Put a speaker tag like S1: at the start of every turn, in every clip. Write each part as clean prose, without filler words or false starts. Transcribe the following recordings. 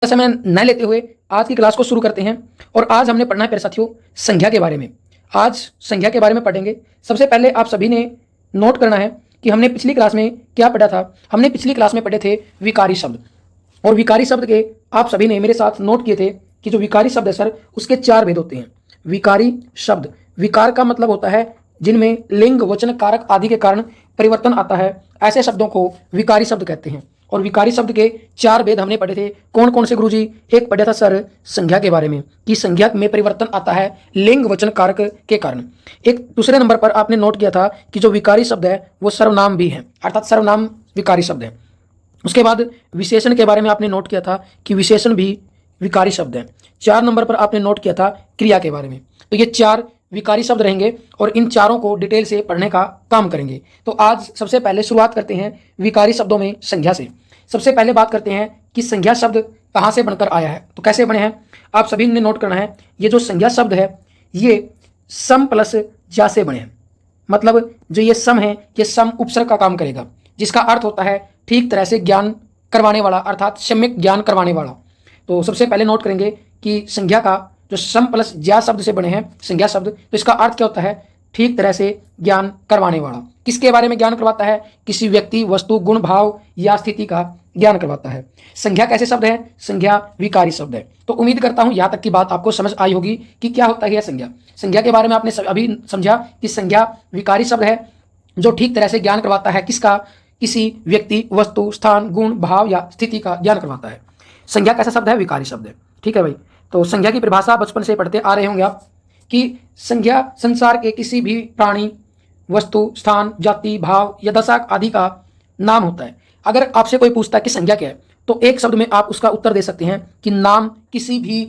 S1: समय न लेते हुए आज की क्लास को शुरू करते हैं। और आज हमने पढ़ना है प्यारे साथियों संज्ञा के बारे में। आज संज्ञा के बारे में पढ़ेंगे। सबसे पहले आप सभी ने नोट करना है कि हमने पिछली क्लास में क्या पढ़ा था। हमने पिछली क्लास में पढ़े थे विकारी शब्द, और विकारी शब्द के आप सभी ने मेरे साथ नोट किए थे कि जो विकारी शब्द है सर उसके 4 भेद होते हैं। विकारी शब्द, विकार का मतलब होता है जिनमें लिंग, वचन, कारक आदि के कारण परिवर्तन आता है, ऐसे शब्दों को विकारी शब्द कहते हैं। और विकारी शब्द के 4 भेद हमने पढ़े थे। कौन कौन से गुरुजी? एक पढ़ा था सर संज्ञा के बारे में कि संज्ञा में परिवर्तन आता है लिंग, वचन, कारक के कारण। एक दूसरे नंबर पर आपने नोट किया था कि जो विकारी शब्द है वो सर्वनाम भी है, अर्थात सर्वनाम विकारी शब्द है। उसके बाद विशेषण के बारे में आपने नोट किया था कि विशेषण भी विकारी शब्द है। 4 नंबर पर आपने नोट किया था क्रिया के बारे में। तो ये 4 विकारी शब्द रहेंगे और इन चारों को डिटेल से पढ़ने का काम करेंगे। तो आज सबसे पहले शुरुआत करते हैं विकारी शब्दों में संज्ञा से। सबसे पहले बात करते हैं कि संज्ञा शब्द कहाँ से बनकर आया है, तो कैसे बने हैं आप सभी ने नोट करना है। ये जो संज्ञा शब्द है ये सम प्लस जा से बने हैं। मतलब जो ये सम है ये सम उपसर्ग का काम करेगा, जिसका अर्थ होता है ठीक तरह से ज्ञान करवाने वाला, अर्थात सम्यक ज्ञान करवाने वाला। तो सबसे पहले नोट करेंगे कि संज्ञा का जो सम प्लस ज्या शब्द से बने हैं संज्ञा शब्द, तो इसका अर्थ क्या होता है? ठीक तरह से ज्ञान करवाने वाला। किसके बारे में ज्ञान करवाता है? किसी व्यक्ति, वस्तु, गुण, भाव या स्थिति का ज्ञान करवाता है। संज्ञा कैसे शब्द है? संज्ञा विकारी शब्द है। तो उम्मीद करता हूं यहां तक की बात आपको समझ आई होगी कि क्या होता है यह संज्ञा। संज्ञा के बारे में आपने अभी समझा कि संज्ञा विकारी शब्द है जो ठीक तरह से ज्ञान करवाता है। किसका? किसी व्यक्ति, वस्तु, स्थान, गुण, भाव या स्थिति का ज्ञान करवाता है। संज्ञा कैसा शब्द है? विकारी शब्द है। ठीक है भाई। तो संज्ञा की परिभाषा बचपन से पढ़ते आ रहे होंगे आप कि संज्ञा संसार के किसी भी प्राणी, वस्तु, स्थान, जाति, भाव या दशा आदि का नाम होता है। अगर आपसे कोई पूछता है कि संज्ञा क्या है, तो एक शब्द में आप उसका उत्तर दे सकते हैं कि नाम, किसी भी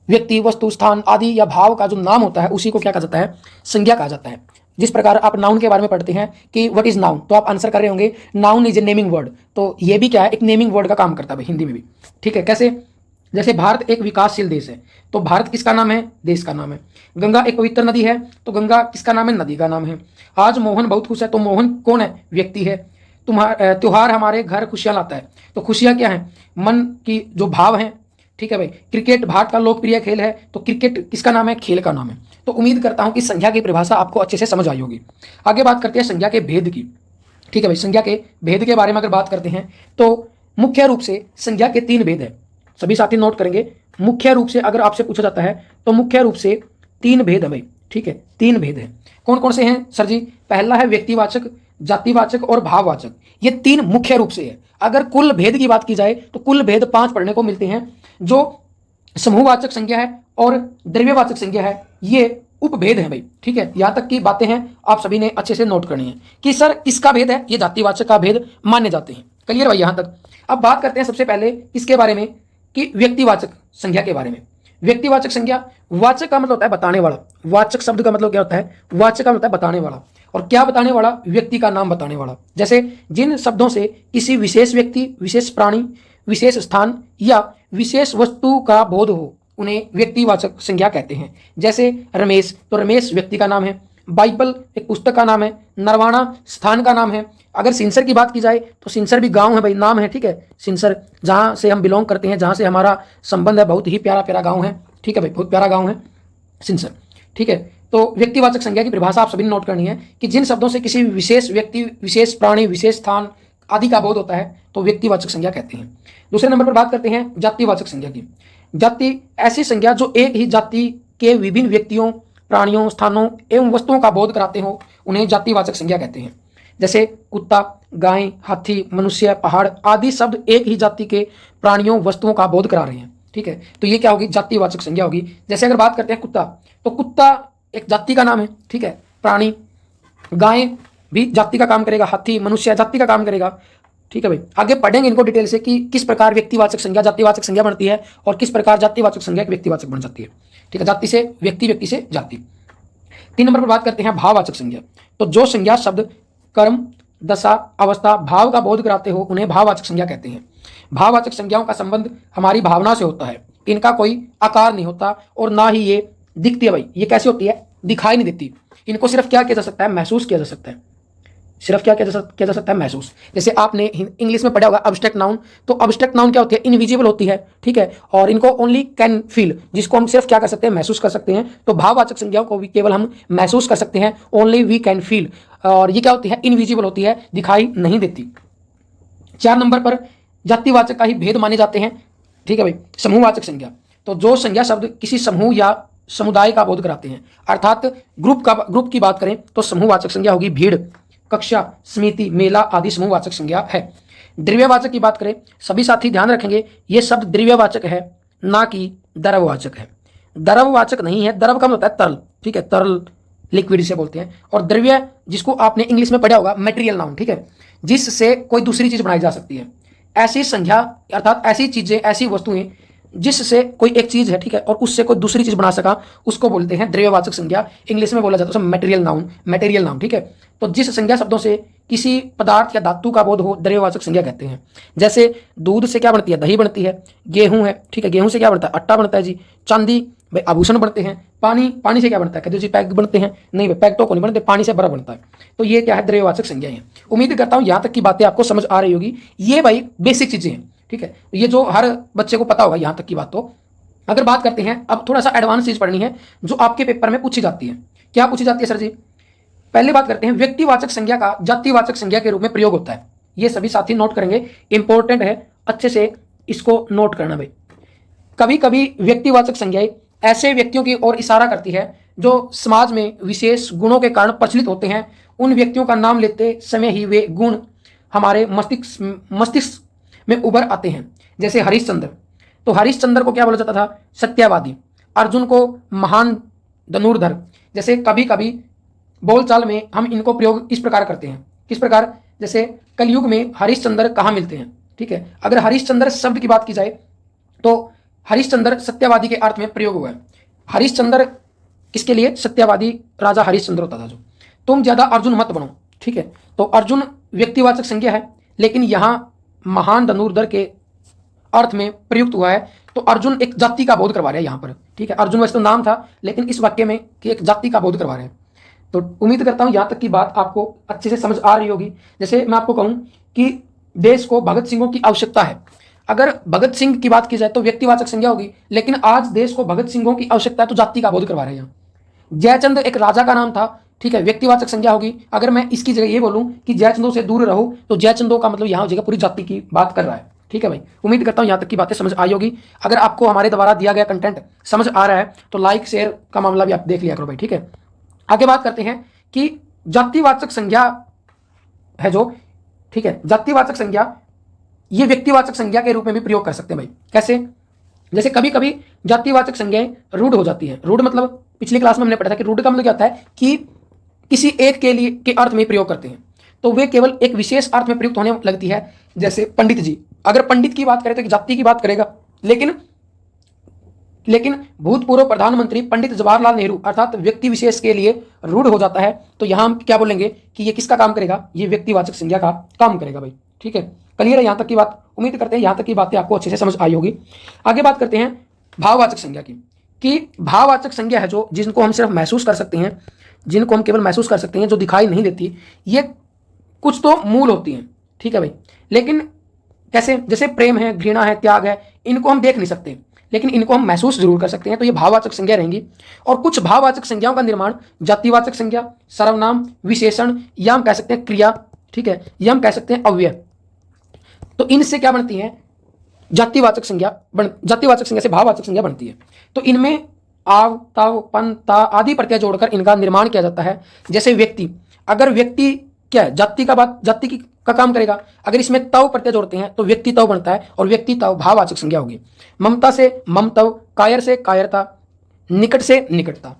S1: व्यक्ति, वस्तु, स्थान आदि या भाव का जो नाम होता है उसी को क्या कहा जाता है? संज्ञा कहा जाता है। जिस प्रकार आप नाउन के बारे में पढ़ते हैं कि व्हाट इज नाउन, तो आप आंसर कर रहे होंगे noun is a naming word. तो ये भी क्या है? एक नेमिंग वर्ड का काम करता है भाई, हिंदी में भी। ठीक है। कैसे? जैसे भारत एक विकासशील देश है, तो भारत किसका नाम है? देश का नाम है। गंगा एक पवित्र नदी है, तो गंगा किसका नाम है? नदी का नाम है। आज मोहन बहुत खुश है, तो मोहन कौन है? व्यक्ति है। त्योहार हमारे घर खुशियां लाता है, तो खुशियां क्या है? मन की जो भाव है। ठीक है भाई। क्रिकेट भारत का लोकप्रिय खेल है, तो क्रिकेट किसका नाम है? खेल का नाम है। तो उम्मीद करता हूं कि संज्ञा की परिभाषा आपको अच्छे से समझ आई होगी। आगे बात करते हैं संज्ञा के भेद की। ठीक है भाई। संज्ञा के भेद के बारे में अगर बात करते हैं तो मुख्य रूप से संज्ञा के 3 भेद है। सभी साथी नोट करेंगे। मुख्य रूप से अगर आपसे पूछा जाता है तो मुख्य रूप से 3 भेद है भाई। ठीक है। 3 भेद है। कौन कौन से हैं सर जी? पहला है व्यक्तिवाचक, जातिवाचक और भाववाचक। ये 3 मुख्य रूप से है। अगर कुल भेद की बात की जाए तो कुल भेद 5 पढ़ने को मिलते हैं। जो समूहवाचक संज्ञा है और द्रव्यवाचक संज्ञा है ये उपभेद है भाई। ठीक है। यहां तक की बातें हैं आप सभी ने अच्छे से नोट करनी है कि सर किसका भेद है? ये जातिवाचक का भेद माने जाते हैं। क्लियर भाई यहां तक। अब बात करते हैं सबसे पहले किसके बारे में कि व्यक्तिवाचक संज्ञा के बारे में। व्यक्तिवाचक संज्ञा, वाचक का मतलब होता है बताने वाला। वाचक शब्द का मतलब क्या होता है? वाचक का मतलब है बताने वाला। और क्या बताने वाला? व्यक्ति का नाम बताने वाला। जैसे जिन शब्दों से किसी विशेष व्यक्ति, विशेष प्राणी, विशेष स्थान या विशेष वस्तु का बोध हो उन्हें व्यक्तिवाचक संज्ञा कहते हैं। जैसे रमेश, तो रमेश व्यक्ति का नाम है। बाइबल एक पुस्तक का नाम है। नरवाना स्थान का नाम है। अगर सिंसर की बात की जाए तो सिंसर भी गांव है भाई, नाम है। ठीक है। सिंसर जहां से हम बिलोंग करते हैं, जहां से हमारा संबंध है, बहुत ही प्यारा प्यारा गांव है। ठीक है भाई, बहुत प्यारा गांव है सिंसर। ठीक है। तो व्यक्तिवाचक संज्ञा की परिभाषा आप सभी ने नोट करनी है कि जिन शब्दों से किसी विशेष व्यक्ति, विशेष प्राणी, विशेष स्थान आदि का बोध होता है तो व्यक्तिवाचक संज्ञा कहते हैं। दूसरे नंबर पर बात करते हैं जातिवाचक संज्ञा की। जाति ऐसी संज्ञा जो एक ही जाति के विभिन्न व्यक्तियों, प्राणियों, स्थानों एवं वस्तुओं का बोध कराते हो उन्हें जातिवाचक संज्ञा कहते हैं। जैसे कुत्ता, गाय, हाथी, मनुष्य, पहाड़ आदि शब्द एक ही जाति के प्राणियों, वस्तुओं का बोध करा रहे हैं। ठीक है। तो ये क्या होगी? जातिवाचक संज्ञा होगी। जैसे अगर बात करते हैं कुत्ता, तो कुत्ता एक जाति का नाम है। ठीक है। प्राणी, गाय भी जाति का काम करेगा, हाथी, मनुष्य जाति का काम करेगा। ठीक है भाई। आगे पढ़ेंगे इनको डिटेल से कि किस प्रकार व्यक्तिवाचक संज्ञा जातिवाचक संज्ञा बनती है और किस प्रकार जातिवाचक संज्ञा व्यक्तिवाचक बन जाती है। ठीक है। जाति से व्यक्ति, व्यक्ति से जाति। 3 नंबर पर बात करते हैं भाववाचक संज्ञा। तो जो संज्ञा शब्द कर्म, दशा, अवस्था, भाव का बोध कराते हो उन्हें भाववाचक संज्ञा कहते हैं। भाववाचक संज्ञाओं का संबंध हमारी भावना से होता है। इनका कोई आकार नहीं होता और ना ही ये दिखती है भाई। ये कैसे होती है? दिखाई नहीं देती। इनको सिर्फ क्या किया जा सकता है? महसूस किया जा सकता है। सिर्फ क्या किया जा सकता है, महसूस। जैसे आपने इंग्लिश में पढ़ा होगा अब्स्ट्रैक्ट नाउन, तो अब्स्ट्रैक्ट नाउन क्या होती है, इनविजिबल होती है, ठीक है, और इनको ओनली कैन फील, जिसको हम सिर्फ क्या कर सकते हैं, महसूस कर सकते हैं। तो भाववाचक संज्ञाओं को भी केवल हम महसूस कर सकते हैं, ओनली वी कैन फील, और ये क्या होती है, इनविजिबल होती है, दिखाई नहीं देती। 4 नंबर पर जातिवाचक का ही भेद माने जाते हैं, ठीक है भाई। समूहवाचक संज्ञा, तो जो संज्ञा शब्द किसी समूह या समुदाय का बोध कराते हैं, अर्थात ग्रुप की बात करें तो समूहवाचक संज्ञा होगी भीड़, कक्षा, समिति, मेला आदि समूहवाचक संज्ञा है। द्रव्यवाचक की बात करें, सभी साथी ध्यान रखेंगे ये शब्द द्रव्यवाचक है, ना कि द्रववाचक है। द्रववाचक नहीं है, द्रव का मतलब होता है तरल, ठीक है, तरल लिक्विड से बोलते हैं। और द्रव्य जिसको आपने इंग्लिश में पढ़ा होगा मटेरियल नाउन, ठीक है, जिससे कोई दूसरी चीज बनाई जा सकती है। ऐसी संज्ञा अर्थात ऐसी चीजें, ऐसी वस्तुएं जिससे कोई एक चीज है, ठीक है, और उससे कोई दूसरी चीज बना सका, उसको बोलते हैं द्रव्यवाचक संज्ञा। इंग्लिश में बोला जाता है मटेरियल नाउन, ठीक है। तो जिस संज्ञा शब्दों से किसी पदार्थ या धातु का बोध हो, द्रव्यवाचक संज्ञा कहते हैं। जैसे दूध से क्या बनती है, दही बनती है। गेहूं है, ठीक है, गेहूं से क्या बनता है, आटा बनता है जी। चांदी भाई आभूषण बनते हैं। पानी से क्या बनता है, कहते जी पैक बनते हैं, नहीं भाई पैक तो को नहीं बनते, पानी से बर्फ बनता है। तो ये क्या है, द्रव्यवाचक संज्ञा है। उम्मीद करता हूं यहां तक की बातें आपको समझ आ रही होगी। ये भाई बेसिक चीजें हैं, ठीक है, ये जो हर बच्चे को पता होगा यहां तक की बात। तो अगर बात करते हैं, अब थोड़ा सा एडवांस चीज पढ़नी है जो आपके पेपर में पूछी जाती है। क्या पूछी जाती है सर जी? पहले बात करते हैं, व्यक्तिवाचक संज्ञा का जातिवाचक संज्ञा के रूप में प्रयोग होता है। ये सभी साथी नोट करेंगे, इंपॉर्टेंट है, अच्छे से इसको नोट करना भाई। कभी कभी व्यक्तिवाचक संज्ञाएं ऐसे व्यक्तियों की ओर इशारा करती है जो समाज में विशेष गुणों के कारण प्रचलित होते हैं। उन व्यक्तियों का नाम लेते समय ही वे गुण हमारे मस्तिष्क में उभर आते हैं। जैसे हरिश्चंद्र, तो हरिश्चंद्र को क्या बोला जाता था, सत्यवादी। अर्जुन को महान धनुर्धर। जैसे कभी कभी बोलचाल में हम इनको प्रयोग इस प्रकार करते हैं, किस प्रकार, जैसे कलयुग में हरिश्चंद्र कहाँ मिलते हैं, ठीक है। अगर हरिश्चंद्र शब्द की बात की जाए तो हरिश्चंद्र सत्यवादी के अर्थ में प्रयोग हुआ है। हरिश्चंद्र किसके लिए, सत्यवादी राजा हरिश्चंद्र होता था जो। तुम ज्यादा अर्जुन मत बनो, ठीक है। तो अर्जुन व्यक्तिवाचक संज्ञा है, लेकिन यहां महान धनुर्धर के अर्थ में प्रयुक्त हुआ है। तो अर्जुन एक जाति का बोध करवा रहे हैं यहां पर, ठीक है। अर्जुन वैसे तो नाम था, लेकिन इस वाक्य में कि एक जाति का बोध करवा रहे हैं। तो उम्मीद करता हूं यहां तक की बात आपको अच्छे से समझ आ रही होगी। जैसे मैं आपको कहूं कि देश को भगत सिंहों की आवश्यकता है। अगर भगत सिंह की बात की जाए तो व्यक्तिवाचक संज्ञा होगी, लेकिन आज देश को भगत सिंहों की आवश्यकता है तो जाति का बोध करवा रहे हैं। जयचंद एक राजा का नाम था, ठीक है, व्यक्तिवाचक संज्ञा होगी। अगर मैं इसकी जगह ये बोलूं कि जयचंदों से दूर रहो, तो जयचंदों का मतलब यहां हो जाएगा पूरी जाति की बात कर रहा है, ठीक है भाई। उम्मीद करता हूं यहां तक की बातें समझ आई होगी। अगर आपको हमारे द्वारा दिया गया कंटेंट समझ आ रहा है तो लाइक शेयर का मामला भी आप देख लिया करो भाई, ठीक है। आगे बात करते हैं कि जातिवाचक संज्ञा है जो, ठीक है, जातिवाचक संज्ञा ये व्यक्तिवाचक संज्ञा के रूप में भी प्रयोग कर सकते हैं भाई। कैसे? जैसे कभी कभी जातिवाचक संज्ञाएं रूढ़ हो जाती है। रूढ़ मतलब पिछली क्लास में हमने पढ़ा था कि रूढ़ का मतलब क्या होता है कि किसी एक के लिए के अर्थ में प्रयोग करते हैं, तो वे केवल एक विशेष अर्थ में प्रयुक्त होने लगती है। जैसे पंडित जी, अगर पंडित की बात करें तो एक जाति की बात करेगा, लेकिन भूतपूर्व प्रधानमंत्री पंडित जवाहरलाल नेहरू अर्थात व्यक्ति विशेष के लिए रूढ़ हो जाता है, तो यहां हम क्या बोलेंगे कि ये किसका काम करेगा, ये व्यक्तिवाचक संज्ञा का काम करेगा भाई, ठीक है। क्लियर है यहां तक की बात? उम्मीद करते हैं यहां तक की बातें आपको अच्छे से समझ आई होगी। आगे बात करते हैं भाववाचक संज्ञा की, कि भाववाचक संज्ञा है जो जिनको हम सिर्फ महसूस कर सकते हैं, जिनको हम केवल महसूस कर सकते हैं, जो दिखाई नहीं देती। ये कुछ तो मूल होती हैं, ठीक है भाई, लेकिन कैसे? जैसे प्रेम है, घृणा है, त्याग है, इनको हम देख नहीं सकते, लेकिन इनको हम महसूस जरूर कर सकते हैं। तो ये भाववाचक संज्ञा रहेंगी। और कुछ भाववाचक संज्ञाओं का निर्माण जातिवाचक संज्ञा, सर्वनाम, विशेषण, या हम कह सकते हैं क्रिया, ठीक है, या हम कह सकते हैं अव्यय। तो इनसे क्या बनती है, जातिवाचक संज्ञा से भाववाचक संज्ञा बनती है। तो इनमें आव, तव, पन, ता आदि प्रत्यय जोड़कर इनका निर्माण किया जाता है। जैसे व्यक्ति, अगर व्यक्ति क्या है, जाति का काम करेगा, अगर इसमें तव प्रत्यय जोड़ते हैं तो व्यक्ति तव बनता है, और व्यक्ति तव भाववाचक संज्ञा होगी। ममता से ममतव, कायर से कायरता, निकट से निकटता।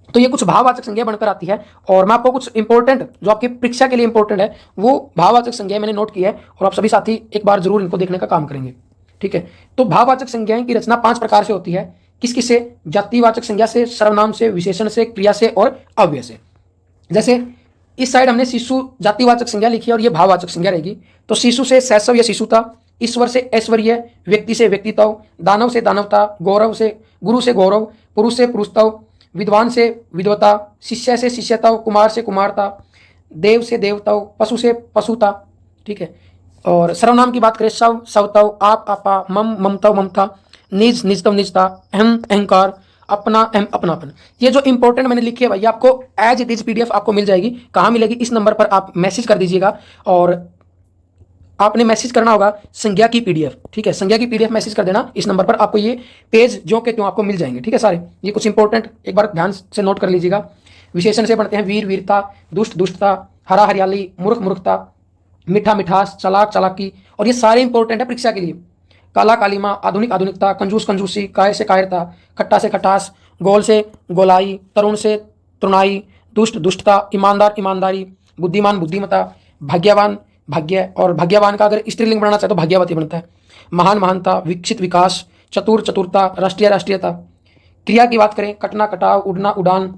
S1: तो ये कुछ भाववाचक संज्ञा बनकर आती है। और मैं आपको कुछ इंपॉर्टेंट जो आपकी परीक्षा के लिए इंपॉर्टेंट है वो भाववाचक संज्ञा मैंने नोट की है, और आप सभी साथी एक बार जरूर इनको देखने का काम करेंगे, ठीक है। तो भाववाचक संज्ञाएं की रचना 5 प्रकार से होती है। किस से? जातिवाचक संज्ञा से, सर्वनाम से, विशेषण से, क्रिया से और अव्यय से। जैसे इस साइड हमने शिशु जातिवाचक संज्ञा लिखी है और ये भाववाचक संज्ञा रहेगी। तो शिशु से शैशव या शिशुता, ईश्वर से ऐश्वर्य, व्यक्ति से व्यक्तित्व, दानव से दानवता, गौरव से गुरु से गौरव, पुरुष से पुरुषत्व, विद्वान से विद्वता, शिष्य से शिष्यत्व, कुमार से कुमारता, देव से देवताओं, पशु से पशुता, ठीक है। और सर्वनाम की बात करें, सव सवतव, आप आपा, मम ममतव ममता, निज निजतव निजता, अहम अहंकार, अपना अहम अपनापन। ये जो इंपॉर्टेंट मैंने लिखी है भाई, आपको एज इट इज पीडीएफ आपको मिल जाएगी। कहाँ मिलेगी? इस नंबर पर आप मैसेज कर दीजिएगा और आपने मैसेज करना होगा संज्ञा की पीडीएफ, ठीक है। संज्ञा की पीडीएफ मैसेज कर देना इस नंबर पर, आपको ये पेज जो के त्यों आपको मिल जाएंगे, ठीक है। सारे ये कुछ इंपॉर्टेंट एक बार ध्यान से नोट कर लीजिएगा। विशेषण से बनते हैं वीर वीरता, दुष्ट दुष्टता, हरा हरियाली, मूर्ख मूर्खता, मीठा मिठास, चालाक चालाकी, और ये सारे इंपॉर्टेंट है परीक्षा के लिए। काला कालीमा, आधुनिक आधुनिकता, कंजूस कंजूसी, काय से कायरता, खट्टा से खटास, गोल से गोलाई, तरुण से तरुणाई, दुष्ट दुष्टता, ईमानदार ईमानदारी, बुद्धिमान बुद्धिमता, भाग्यवान भाग्य, और भाग्यवान का अगर स्त्रीलिंग बनाना चाहे तो भाग्यवती बनता है। महान महानता, विकसित विकास, चतुर चतुरता, राष्ट्रीय राष्ट्रीयता। क्रिया की बात करें, कटना कटाव, उड़ना उड़ान,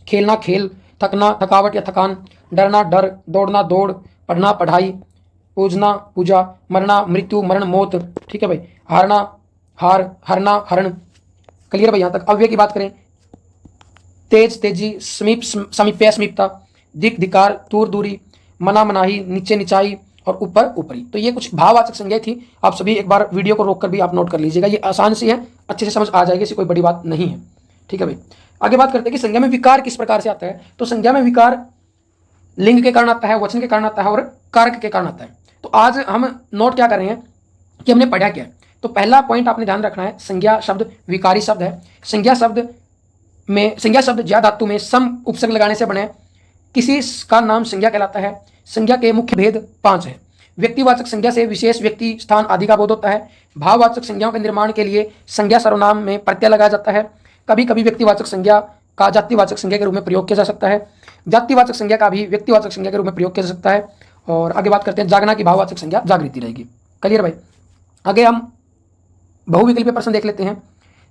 S1: खेलना खेल, थकना थकावट या थकान, डरना डर, दौड़ना दौड़, पढ़ना पढ़ाई, पूजना पूजा, मरना मृत्यु मरण मौत, ठीक है भाई। हारना हार, हरना हरण। क्लियर भाई यहाँ तक? अव्यय की बात करें, तेज तेजी, समीप समीप्य समीपता, दिक धिकार, दूर दूरी, मना मनाही, नीचे निचाई, और ऊपर ऊपरी। तो ये कुछ भाववाचक संज्ञाएं थी। आप सभी एक बार वीडियो को रोककर भी आप नोट कर लीजिएगा, ये आसान सी है, अच्छे से समझ आ जाएगी, ऐसी कोई बड़ी बात नहीं है, ठीक है भाई। आगे बात करते हैं कि संज्ञा में विकार किस प्रकार से आता है। तो संज्ञा में विकार लिंग के कारण आता है, वचन के कारण आता है, और कारक के कारण आता है। तो आज हम नोट क्या कर रहे हैं कि हमने पढ़ा क्या है। तो पहला पॉइंट आपने ध्यान रखना है, संज्ञा शब्द विकारी शब्द है। संज्ञा शब्द ज्या धातु में सम उपसर्ग लगाने से बने। किसी का नाम संज्ञा कहलाता है। संज्ञा के मुख्य भेद 5 है। व्यक्तिवाचक संज्ञा से विशेष व्यक्ति स्थान आदि का बोध होता है। भाववाचक संज्ञाओं के निर्माण के लिए संज्ञा सर्वनाम में प्रत्यय लगाया जाता है। कभी कभी व्यक्तिवाचक संज्ञा का जातिवाचक संज्ञा के रूप में प्रयोग किया जा सकता है। जातिवाचक संज्ञा का भी व्यक्तिवाचक संज्ञा के रूप में प्रयोग किया जा सकता है। और आगे बात करते हैं, जागना की भाववाचक संज्ञा जागृति रहेगी। क्लियर भाई? आगे हम बहुविकल्पीय प्रश्न देख लेते हैं।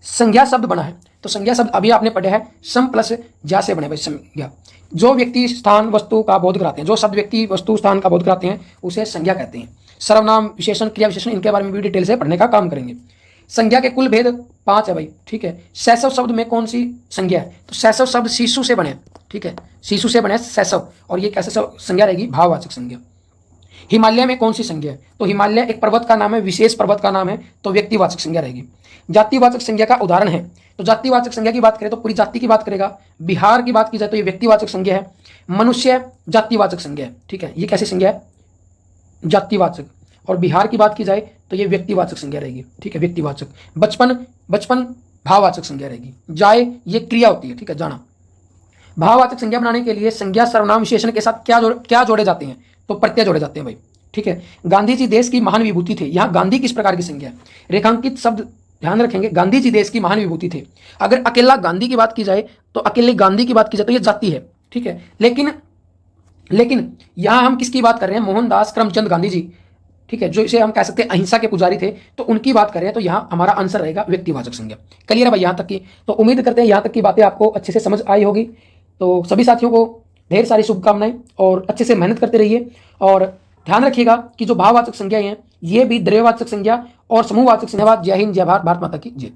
S1: संज्ञा शब्द बना है, तो संज्ञा शब्द अभी आपने पढ़ा है सम प्लस ज्या से बने भाई। संज्ञा जो व्यक्ति स्थान वस्तु का बोध कराते हैं, जो शब्द व्यक्ति वस्तु स्थान का बोध कराते हैं उसे संज्ञा कहते हैं। सर्वनाम विशेषण क्रिया विशेषण इनके बारे में भी डिटेल से पढ़ने का काम करेंगे। संज्ञा के कुल भेद 5 है भाई, ठीक है। शैशव शब्द में कौन सी संज्ञा है? तो शैशव शब्द शिशु से बने, ठीक है, शिशु से बने शैशव, और ये कैसे संज्ञा रहेगी? भाववाचक संज्ञा। हिमालय में कौन सी संज्ञा है? तो हिमालय एक पर्वत का नाम है, विशेष पर्वत का नाम है, तो व्यक्तिवाचक संज्ञा रहेगी। जातिवाचक संज्ञा का उदाहरण है, तो जातिवाचक संज्ञा की बात करें तो पूरी जाति की बात करेगा। बिहार की बात की जाए तो ये व्यक्तिवाचक संज्ञा है। मनुष्य जातिवाचक संज्ञा है, ठीक है, ये कैसी संज्ञा है? जातिवाचक। और बिहार की बात की जाए तो ये व्यक्तिवाचक संज्ञा रहेगी, ठीक है, व्यक्तिवाचक। बचपन भाववाचक संज्ञा रहेगी। जाए ये क्रिया होती है, ठीक है, जाना। भाववाचक संज्ञा बनाने के लिए संज्ञा सर्वनाम विशेषण के साथ क्या जोड़े जाते हैं? तो प्रत्यय जोड़े जाते हैं भाई, ठीक है। गांधी जी देश की महान विभूति थे, यहाँ गांधी किस प्रकार की संज्ञा है? रेखांकित शब्द ध्यान रखेंगे, गांधी जी देश की महान विभूति थे। अगर अकेला गांधी की बात की जाए तो अकेले गांधी की बात की जाए तो ये जाति है, ठीक है। लेकिन यहाँ हम किसकी बात कर रहे हैं? मोहनदास करमचंद गांधी जी, ठीक है, जो इसे हम कह सकते हैं अहिंसा के पुजारी थे, तो उनकी बात करें तो यहाँ हमारा आंसर रहेगा व्यक्तिवाचक संज्ञा। क्लियर है भाई यहाँ तक की? तो उम्मीद करते हैं यहाँ तक की बातें आपको अच्छे से समझ आई होगी। तो सभी साथियों को ढेर सारी शुभकामनाएं, और अच्छे से मेहनत करते रहिए। और ध्यान रखिएगा कि जो भाववाचक संज्ञाएं हैं ये भी द्रव्यवाचक संज्ञा और समूहवाचक संज्ञा। जय हिंद, जय भारत, भारत माता की जय।